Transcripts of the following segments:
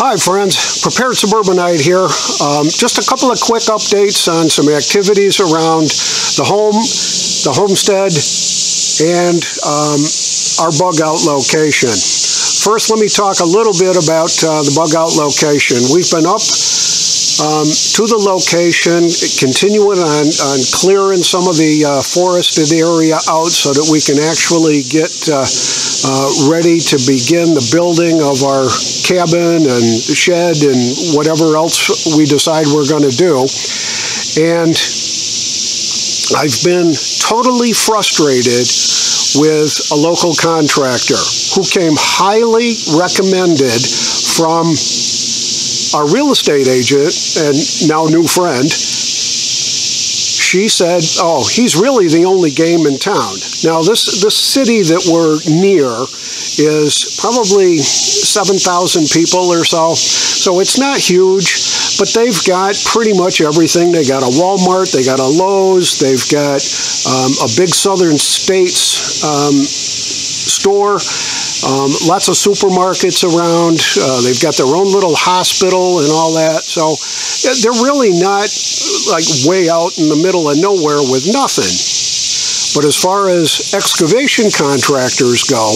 Hi friends, Prepared Suburbanite here. Just a couple of quick updates on some activities around the homestead, and our bug out location. First, let me talk a little bit about the bug out location. We've been up to the location, continuing on clearing some of the forested area out so that we can actually get ready to begin the building of our cabin and shed and whatever else we decide we're going to do. And I've been totally frustrated with a local contractor who came highly recommended from our real estate agent and now new friend. She said, oh, he's really the only game in town. Now, this city that we're near is probably 7,000 people or so. So it's not huge, but they've got pretty much everything. They got a Walmart, they got a Lowe's, they've got a big Southern States store, lots of supermarkets around. They've got their own little hospital and all that. So they're really not like way out in the middle of nowhere with nothing. But as far as excavation contractors go,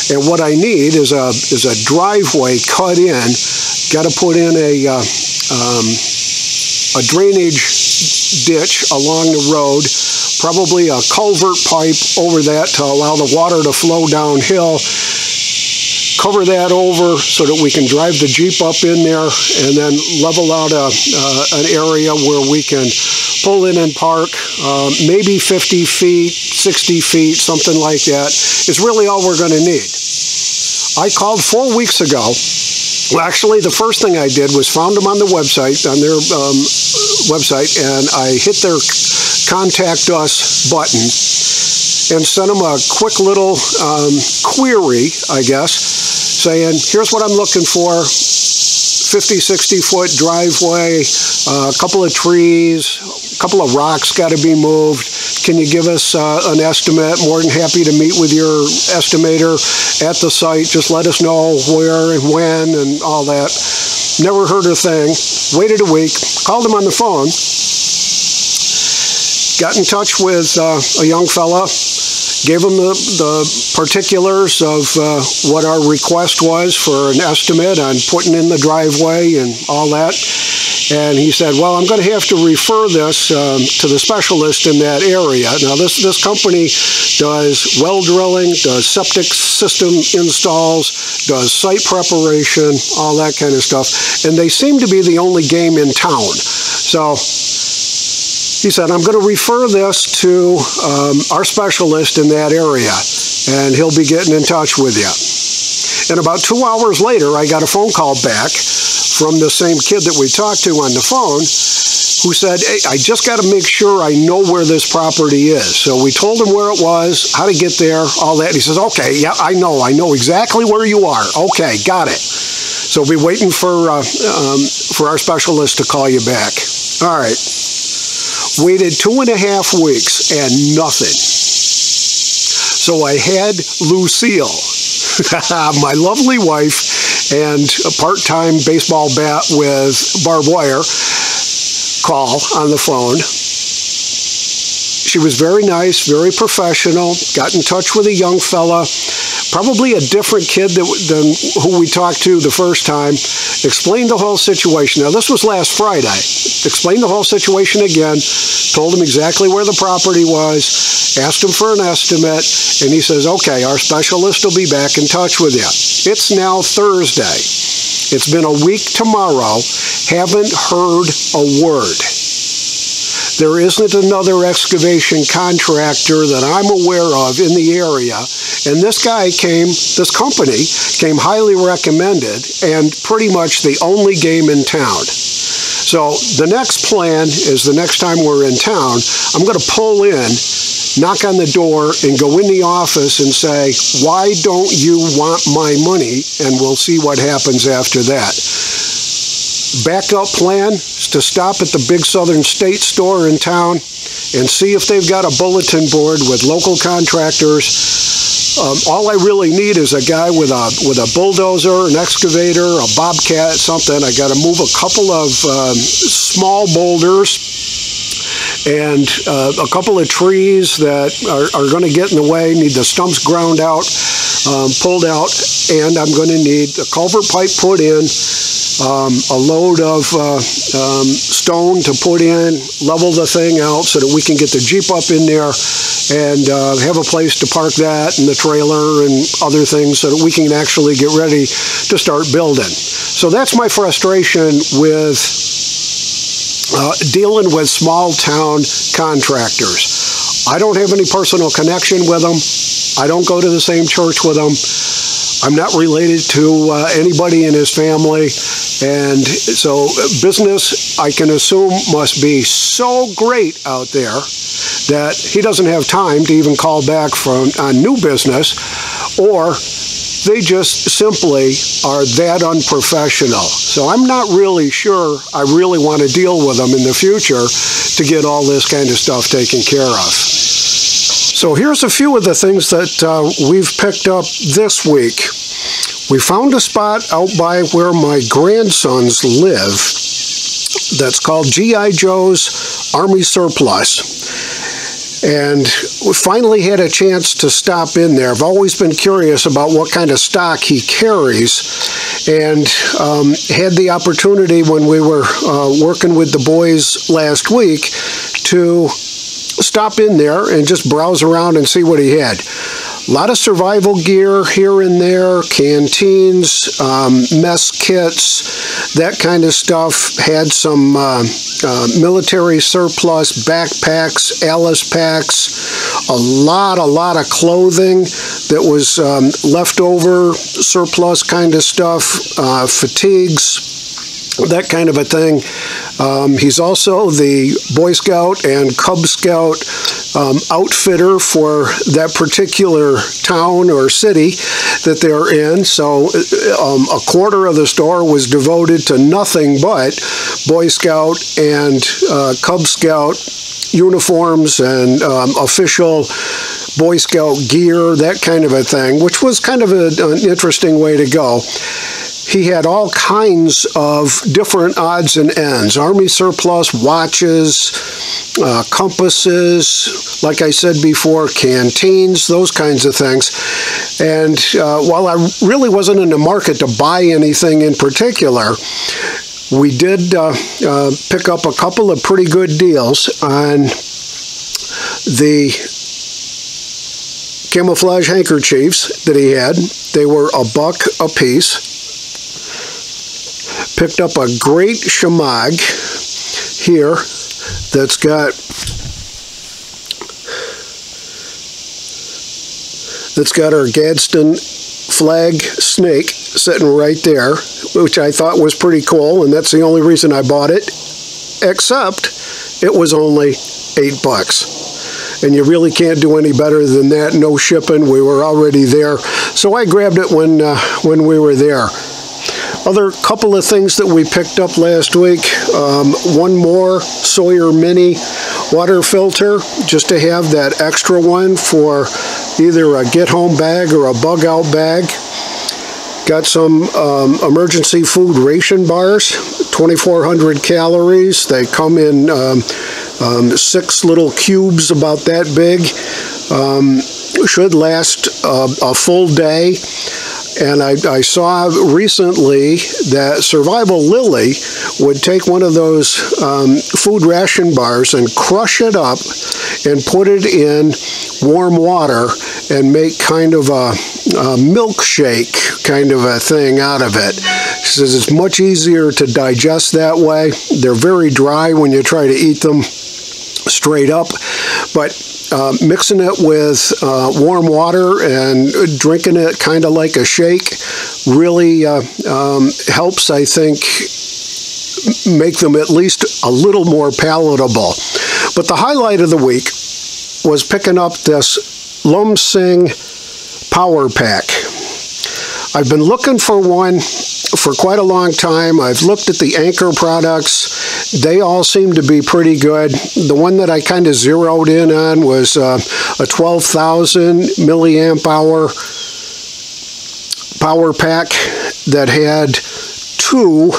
and what I need is a driveway cut in. Got to put in a drainage ditch along the road, probably a culvert pipe over that to allow the water to flow downhill. Cover that over so that we can drive the Jeep up in there and then level out an area where we can pull in and park, maybe 50 feet, 60 feet, something like that. Is really all we're going to need. I called 4 weeks ago. Well, actually, the first thing I did was found them on the website, on their website, and I hit their Contact Us button and sent them a quick little query, I guess, saying, here's what I'm looking for, 50, 60-foot driveway, a couple of trees, a couple of rocks got to be moved. Can you give us an estimate? More than happy to meet with your estimator at the site. Just let us know where and when and all that. Never heard a thing. Waited a week. Called him on the phone. Got in touch with a young fella. Gave him the particulars of what our request was for an estimate on putting in the driveway and all that. And he said, well, I'm going to have to refer this to the specialist in that area. Now, this company does well drilling, does septic system installs, does site preparation, all that kind of stuff. And they seem to be the only game in town. So he said, I'm going to refer this to our specialist in that area, and he'll be getting in touch with you. And about 2 hours later, I got a phone call back from the same kid that we talked to on the phone, who said, hey, I just got to make sure I know where this property is. So we told him where it was, how to get there, all that. And he says, okay, yeah, I know exactly where you are. Okay, got it. So we'll be waiting for our specialist to call you back. All right. Waited 2.5 weeks and nothing. So I had Lucille, my lovely wife and a part-time baseball bat with barbed wire, call on the phone. She was very nice, very professional, got in touch with a young fella, probably a different kid than who we talked to the first time, explained the whole situation. Now, this was last Friday. Explained the whole situation again, told him exactly where the property was, asked him for an estimate, and he says, okay, our specialist will be back in touch with you. It's now Thursday. It's been a week tomorrow. Haven't heard a word. There isn't another excavation contractor that I'm aware of in the area. And this company came highly recommended and pretty much the only game in town. So the next plan is the next time we're in town, I'm going to pull in, knock on the door, and go in the office and say, why don't you want my money? And we'll see what happens after that. Backup plan is to stop at the big Southern States store in town and see if they've got a bulletin board with local contractors all I really need is a guy with a bulldozer, an excavator, a bobcat, something. I got to move a couple of small boulders and a couple of trees that are going to get in the way, need the stumps ground out, pulled out, and I'm going to need a culvert pipe put in, a load of stone to put in, level the thing out so that we can get the Jeep up in there and have a place to park that and the trailer and other things so that we can actually get ready to start building. So that's my frustration with dealing with small town contractors. I don't have any personal connection with them. I don't go to the same church with them. I'm not related to anybody in his family. And so business, I can assume, must be so great out there that he doesn't have time to even call back from new business, or they just simply are that unprofessional. So I'm not really sure I really want to deal with them in the future to get all this kind of stuff taken care of. So here's a few of the things that we've picked up this week. We found a spot out by where my grandsons live that's called G.I. Joe's Army Surplus. And we finally had a chance to stop in there. I've always been curious about what kind of stock he carries, and had the opportunity when we were working with the boys last week to stop in there and just browse around and see what he had. A lot of survival gear here and there, canteens, mess kits, that kind of stuff. Had some military surplus, backpacks, Alice packs, a lot of clothing that was leftover surplus kind of stuff, fatigues, that kind of a thing. He's also the Boy Scout and Cub Scout outfitter for that particular town or city that they're in. So a quarter of the store was devoted to nothing but Boy Scout and Cub Scout uniforms and official Boy Scout gear, that kind of a thing, which was kind of an interesting way to go. He had all kinds of different odds and ends. Army surplus, watches, compasses, like I said before, canteens, those kinds of things. And while I really wasn't in the market to buy anything in particular, we did pick up a couple of pretty good deals on the camouflage handkerchiefs that he had. They were $1 a piece. Picked up a great shamag here that's got our Gadsden flag snake sitting right there, which I thought was pretty cool, and that's the only reason I bought it, except it was only $8. And you really can't do any better than that. No shipping. We were already there, so I grabbed it when we were there. Other couple of things that we picked up last week, one more Sawyer Mini water filter, just to have that extra one for either a get-home bag or a bug-out bag. Got some emergency food ration bars, 2,400 calories. They come in 6 little cubes about that big. Should last a full day. And I saw recently that Survival Lily would take one of those food ration bars and crush it up and put it in warm water and make kind of a milkshake kind of a thing out of it. She says it's much easier to digest that way. They're very dry when you try to eat them straight up, but mixing it with warm water and drinking it kind of like a shake really helps, I think, make them at least a little more palatable. But the highlight of the week was picking up this Lum Sing Power Pack. I've been looking for one for quite a long time. I've looked at the Anchor products they all seem to be pretty good. The one that I kind of zeroed in on was a 12,000 milliamp hour power pack that had 2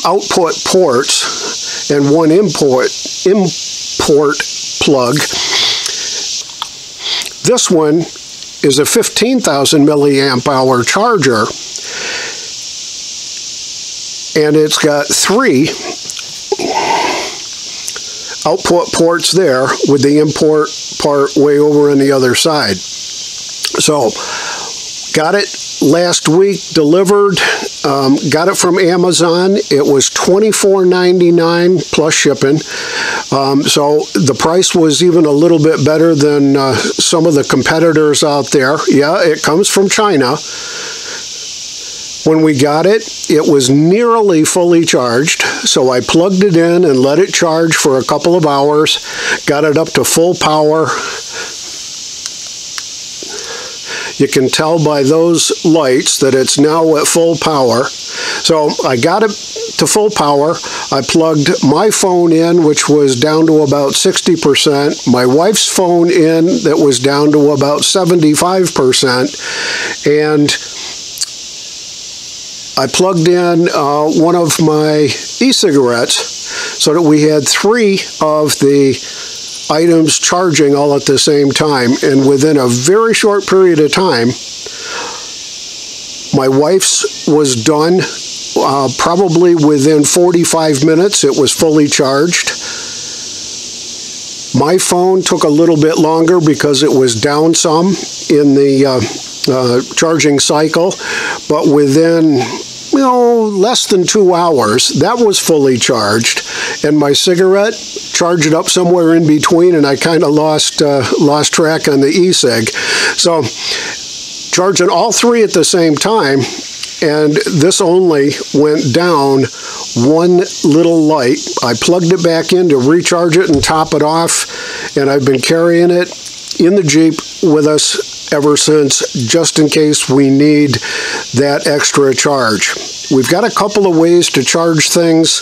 output ports and 1 import plug. This one is a 15,000 milliamp hour charger, and it's got 3 output ports there with the import part way over on the other side. So got it last week, delivered, got it from Amazon. It was $24.99 plus shipping. So the price was even a little bit better than some of the competitors out there. Yeah, it comes from China. When we got it, it was nearly fully charged, so I plugged it in and let it charge for a couple of hours, got it up to full power. You can tell by those lights that it's now at full power. So I got it to full power. I plugged my phone in, which was down to about 60%, my wife's phone in that was down to about 75%, and I plugged in one of my e-cigarettes so that we had 3 of the items charging all at the same time, and within a very short period of time, my wife's was done. Probably within 45 minutes it was fully charged. My phone took a little bit longer because it was down some in the charging cycle, but within less than 2 hours, that was fully charged, and my cigarette charged it up somewhere in between, and I kind of lost track on the e-cig. So charging all 3 at the same time, and this only went down 1 little light. I plugged it back in to recharge it and top it off, and I've been carrying it in the Jeep with us ever since, just in case we need that extra charge. We've got a couple of ways to charge things,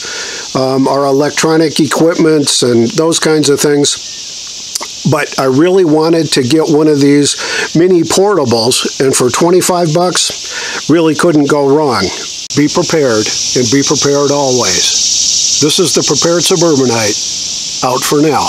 our electronic equipments and those kinds of things, but I really wanted to get one of these mini portables, and for 25 bucks, really couldn't go wrong. Be prepared, and be prepared always. This is the Prepared Suburbanite, out for now.